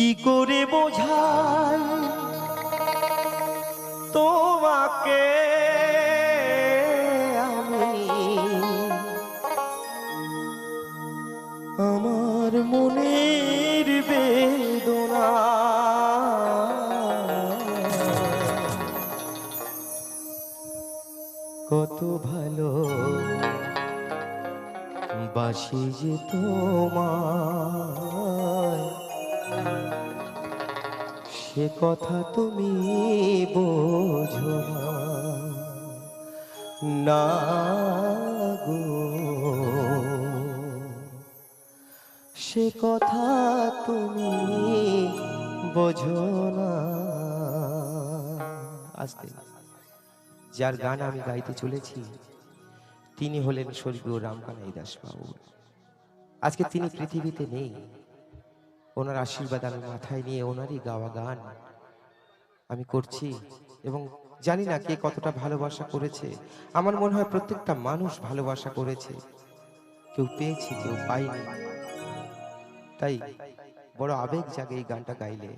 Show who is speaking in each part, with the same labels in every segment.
Speaker 1: কি করে বোঝাই তোমাকে আমি আমার মনের বেদনা কত ভালো বাসি যে তোমায় সে কথা তুমি বোঝো না গো, সে কথা তুমি বোঝো না। আস্তে যার গান আমি গাইতে চলেছি তিনি হলেন স্বর্গীয় রামকানাই দাস বাবু। আজকে তিনি পৃথিবীতে নেই, ওনার আশীর্বাদ আমি মাথায় নিয়ে ওনারই গাওয়া গান আমি করছি এবং জানি না কে কতটা ভালোবাসা করেছে। আমার মনে হয় প্রত্যেকটা মানুষ ভালোবাসা করেছে, কেউ পেয়েছে কেউ পায়নি, তাই বড় আবেগ জাগে এই গানটা গাইলে।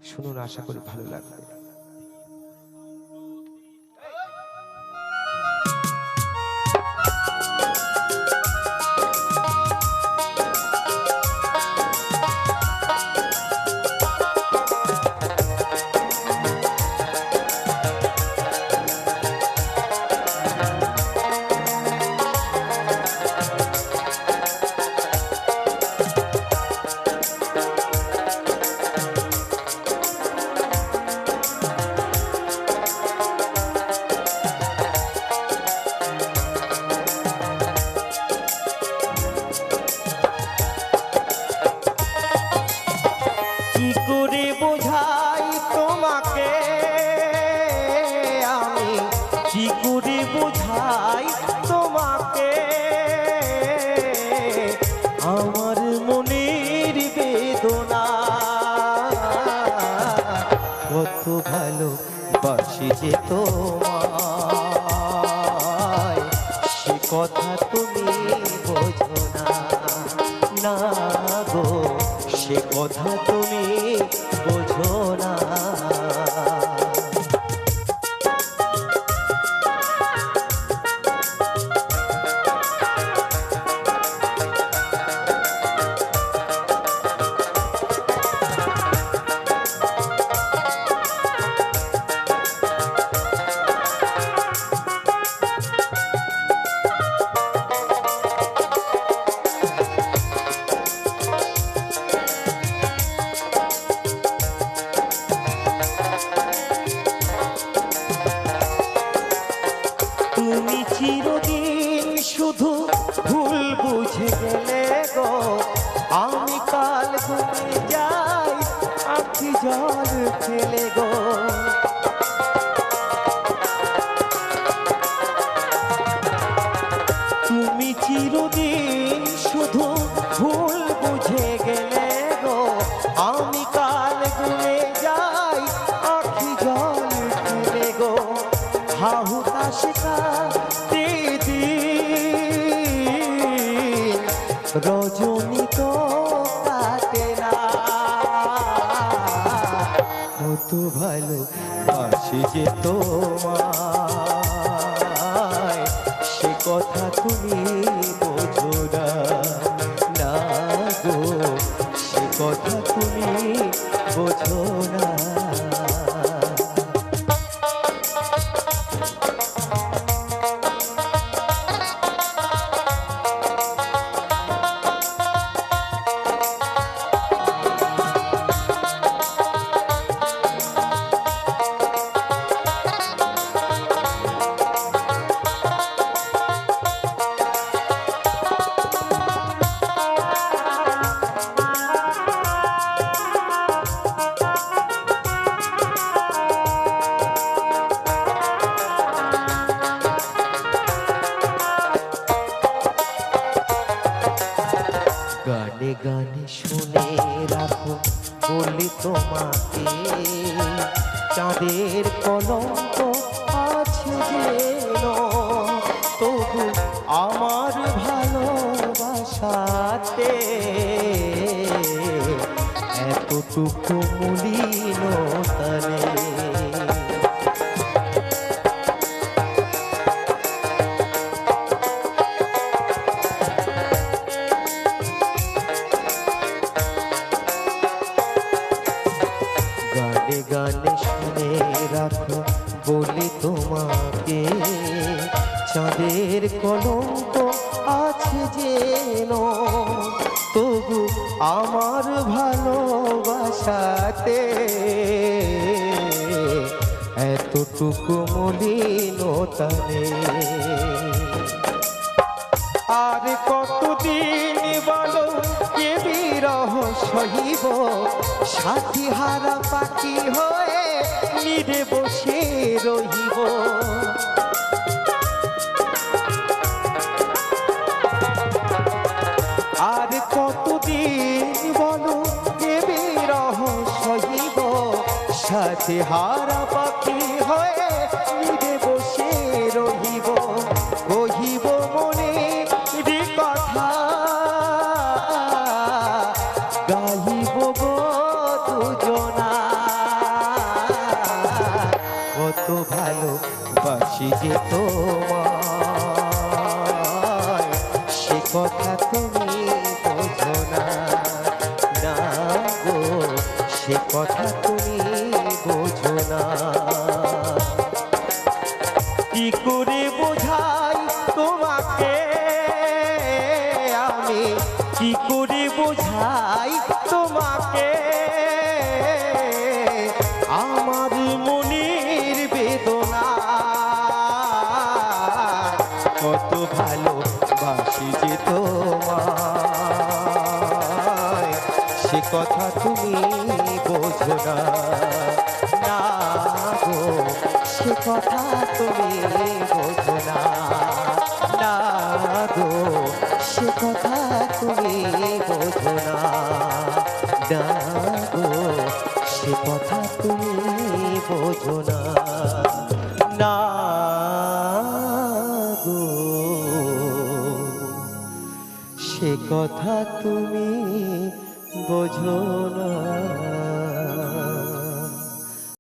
Speaker 1: শুনুন, আশা করি ভালো লাগবে। আমার মনের বেদনা কত ভালো বাসি যে তোমায় সে কথা তুমি বোঝো না, না গো, সে কথা তুমি বোঝো না। তুমি চিরদিন শুধু ভুল বুঝে গেলে গো, আমি কাল ঘুমে যাই আখি জল ফেলে গো। তুমি চিরদিন শুধু ভুল বুঝে গেলে গো, আমি কাল ঘুমে যাই আখি জল ফেলে গো। রজনী তো কাটে না, কত ভালো বাসি যে তোমায় সে কথা তুমি বোঝো না, না গো, সে কথা তুমি বোঝো না। গানে গানে শুনে রাখো বলি তোমাকে, চাঁদের কলঙ্ক আছে যেন, তবু আমার ভালোবাসাতে এত এতটুকু মলিনতারে। গানে গানে শুনে রাখো বলি তোমাকে, চাঁদের কলঙ্ক আছে যেন, তবু আমার ভালোবাসাতে এতটুকু মলিনতা নেই। আর কতদিন বলো এ বিরহ সহিব, সাথী হারা পাখি হয়ে নিরে বসে রহিব। আর কতদিন বলো এ বিরহ সহিব, সাথী হারা পাখি হয়ে নিরে বসে রহিব। কহিব মনে কথা, গাহিব গো দুজনা, কত ভালোবাসি যে তোমায়, সে কথা তুমি বোঝো না। না গো, সে কথা তুমি বোঝো না। কি করে বোঝাই তোমাকে আমি, কি করে বোঝাই তোমাকে আমার মনের বেদনা। কত ভালোবাসি যে তোমায়, সে কথা তুমি বোঝো না। না গো, সে কথা তুমি বোঝো না। না গো, সে কথা তুমি বোঝো না। না গো, সে কথা তুমি বোঝো না। না গো, সে কথা তুমি বোঝো না।